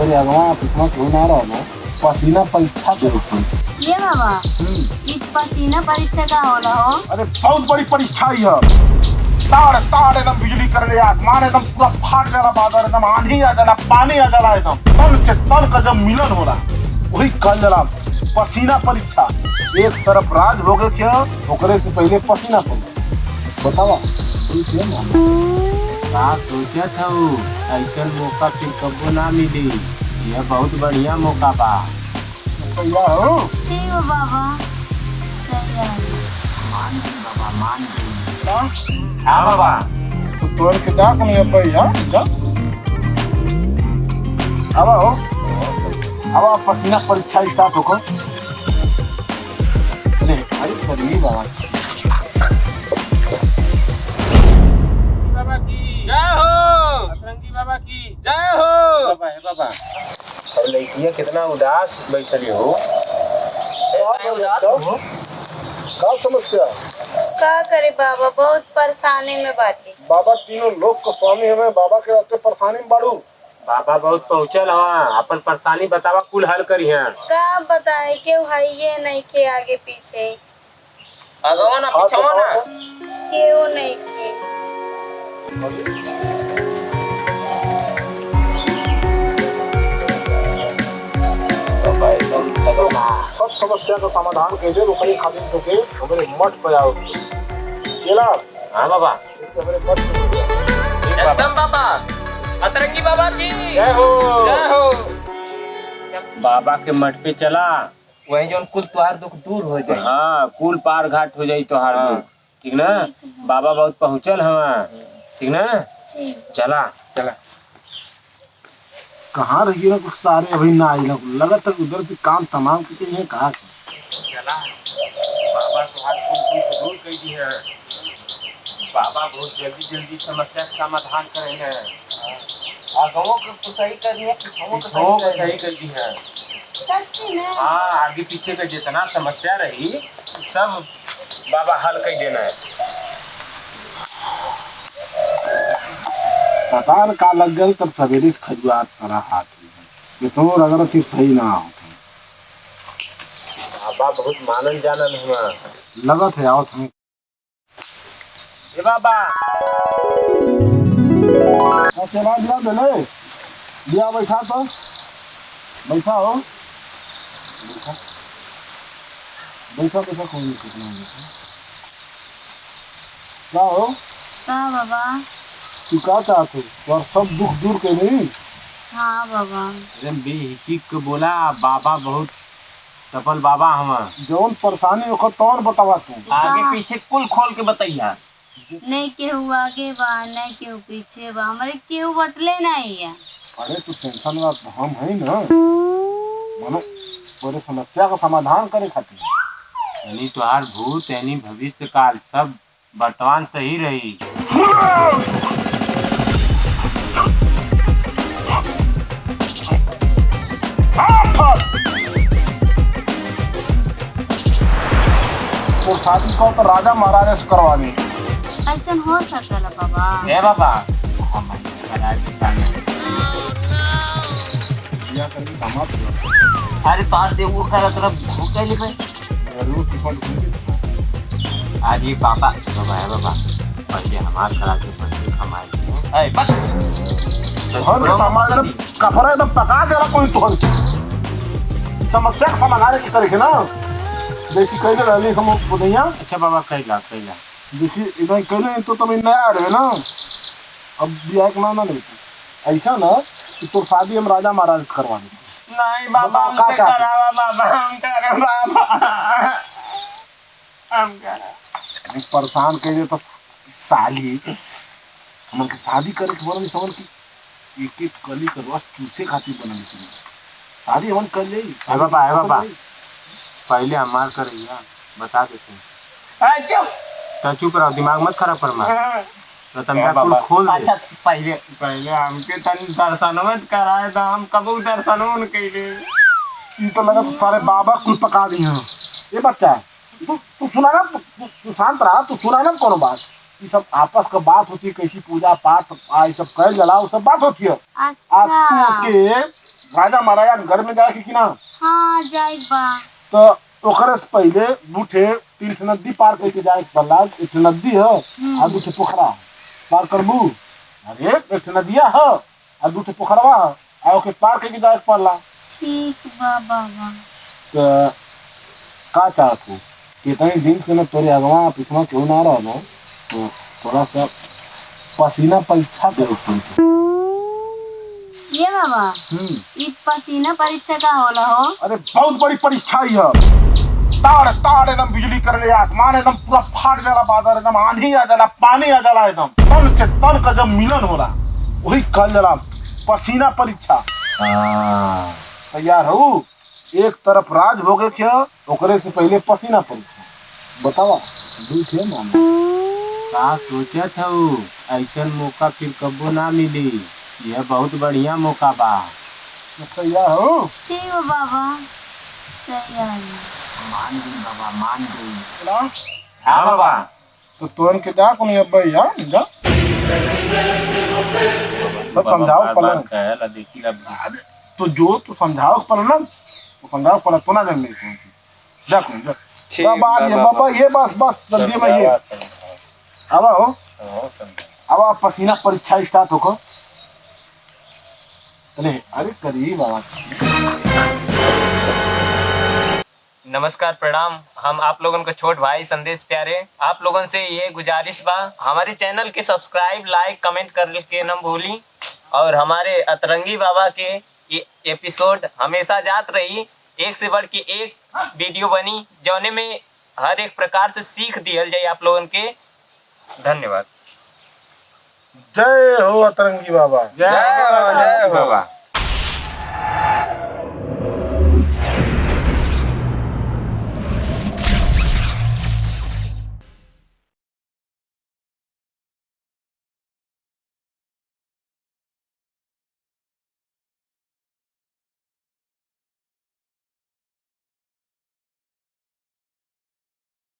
हमारे अगवा पिछवा क्यों ना रहा पसीना परीक्षा के रूप में। ये बाबा ई पसीना परीक्षा का होला हो? अरे बहुत बड़ी परीक्षा ही है। ताड़ ताड़ एकदम बिजली कर ले, आसमान एकदम पूरा फाट जाला, बादल एकदम आंधी आ जाला, पानी आ जाला, एकदम तन से तन का जब मिलन हो रहा वही कल जला पसीना परीक्षा। एक तरफ राज हो गए क्या, ओकरे से पहले पसीना पड़े। बतावा सोचा था ऐसा मौका फिर कबो ना मिली। यह बहुत बढ़िया मौका बा। हो ठीक हो बाबा, तैयार। मान गई बाबा, मान गई। हाँ बाबा, तो तोड़ के जा कहीं अब भाई, हाँ जा अब आओ, अब पसीना परीक्षा स्टार्ट होकर ले भाई चलिए बाबा। बाबा की जय हो, अतरंगी बाबा की जय हो। बाबा है बाबा। और लड़कियां कितना उदास बैठी हो। क्या समस्या? का करे बाबा, बहुत परेशानी में बाटे। बाबा तीनों लोग को स्वामी हमें, बाबा के रास्ते परेशानी में बाड़ू। बाबा बहुत पहुँचल हवा, अपन परेशानी बतावा, कुल हल करी है। का बताए के भाई ये नहीं के आगे पीछे अगवा ना पीछवा ना केहू नहीं के। सब समस्या का समाधान के लिए रुकनी खातिर तो के हमारे मठ पे आओ केला। हाँ बाबा, हमारे मठ पे एकदम बाबा। अतरंगी बाबा की जय हो, जय हो। बाबा के मठ पे चला, वही जो कुल तुहार दुख दूर हो जाए। हाँ कुल पार घाट हो जाई तोहार दुख, ठीक ना। बाबा बहुत पहुँचल हवा, ठीक ना। चला चला। कहाँ रहिए ना, कुछ सारे अभी ना आई ना, लगा तक उधर से काम तमाम के लिए कहा चला। बाबा तोहार कुल दुख दूर कर दी है। बाबा बहुत जल्दी जल्दी समस्या का समाधान करे हैं। आगों को सही करनी है, पिछों को सही कर दी है। सच्ची में? हाँ आगे पीछे का जितना समस्या रही सब बाबा हल कर देना है। कतार का लग गई तब सवेरे से खजुआत सारा हाथ ये तो अगर फिर सही ना हो बाबा बहुत मानन जानन हुआ लगत है। आओ तुम्हें ए बाबा चला दिया बेले दिया, बैठा तो बैठा हो, बैठा बैठा बैठा कोई कितना क्या हो का बाबा? तू क्या चाहते हो, सब दुख दूर के नहीं। हाँ बाबा। बेहिचक के बोला, बाबा बहुत सफल बाबा हम। जौन परेशानी ओकर तौर बतावा तू, आगे पीछे कुल खोल के बताइया। नहीं केहू आगे बा, नहीं केहू पीछे बा, हमारे केहू बटले नहीं है। अरे तू टेंशन मत, हम है ना मनो पूरे समस्या का समाधान करे खातिर। यानी तुहार भूत यानी भविष्य काल सब वर्तमान सही रही। तो शादी को तो राजा महाराजा से करवानी। ऐसा हो सकता बाबा? ए बाबा अरे तार से वो कर तरफ भूख ले भाई। आज ये पापा बाबा है बाबा, पहले हमार करा के पहले कमाए। ए बस हमारे कपड़ा एकदम पका देला कोई तो समस्या का समाधान की तरह ना जैसी कहले रहली हम बुदैया। अच्छा बाबा कैला जैसी इधर कहले तो तुम नया आ रहे ना, अब बियाह के ना नहीं ऐसा ना कि तो शादी हम राजा महाराज से करवा दे। नहीं बाबा हम का करावा बाबा, हम करे बाबा, हम करा। परेशान कह दे तो साली हमन के शादी करे के बोलनी समझ की एक एक कली कर रस चूसे खातिर बनल शादी हमन कर ले। है बाबा पहले हमार करैया बता देते। चुप तो चुप रहो, दिमाग मत खराब कर मार। तो तुम कुल खोल दे। अच्छा पहले हमके तन दर्शन मत कराए तो हम कबू दर्शन न कइले। ई तो लगा सारे बाबा कुल पका दी हैं। ये बच्चा तू सुना ना, तू शांत रहा, तू सुना ना कोनो बात। ये सब आपस का बात होती है, कैसी पूजा पाठ आई सब कर जला वो सब बात होती है। अच्छा के राजा महाराजा के घर में जाए कि ना? हाँ जाए बा। तो ओकरे से पहले दूठे 3 ठे नदी पार करके जाए के पड़ला। एक ठे नदी है और 2 ठे पोखरा पार करबू। अरे एक ठे नदिया है और 2 ठे पोखरवा है और ओके पार करके जाए के पड़ला। ठीक बा बाबा। तो का चाहत हो कितने दिन से न तोरे अगवा पिछवा क्यों ना रहा ना, तो थोड़ा सा पसीना परीक्षा कर। ये बाबा ये पसीना परीक्षा का होला हो? अरे बहुत बड़ी परीक्षा ही है। ताड़ ताड़ एकदम बिजली कर ले आसमान एकदम पूरा फाट जाला, बादल एकदम आंधी आ जाला, पानी आ जाला, एकदम तन से तन का जब मिलन हो रहा वही कहल जाला पसीना परीक्षा। तैयार हो? एक तरफ राज भोगे के ओकरे से पहले पसीना परीक्षा। बतावा दूसरे मामला का सोचत हूँ ऐसा मौका फिर कबो ना मिली। यह बहुत बढ़िया मौका बा। तैयार हो? ठीक है बाबा तैयार। मान गई बाबा मान गई। हाँ बाबा। तो तुरंत के जा कोनी अब भैया जा तो समझाओ पहले। कहला देखी ला तो जो तू समझाओ पहले तो समझाओ पहले तो ना जन ले जा कोनी जा बाबा ये बस जल्दी में ये अब हो। अब पसीना परीक्षा स्टार्ट होकर अरे करीब बाबा। नमस्कार प्रणाम। हम आप लोगों का छोट भाई संदेश प्यारे। आप लोगों से ये गुजारिश बा हमारे चैनल के सब्सक्राइब लाइक कमेंट कर के न भूली और हमारे अतरंगी बाबा के एपिसोड हमेशा जात रही। एक से बढ़ के एक वीडियो बनी जौने में हर एक प्रकार से सीख दियल जाए आप लोगों के। धन्यवाद। जय हो अतरंगी बाबा। जय हो बाबा।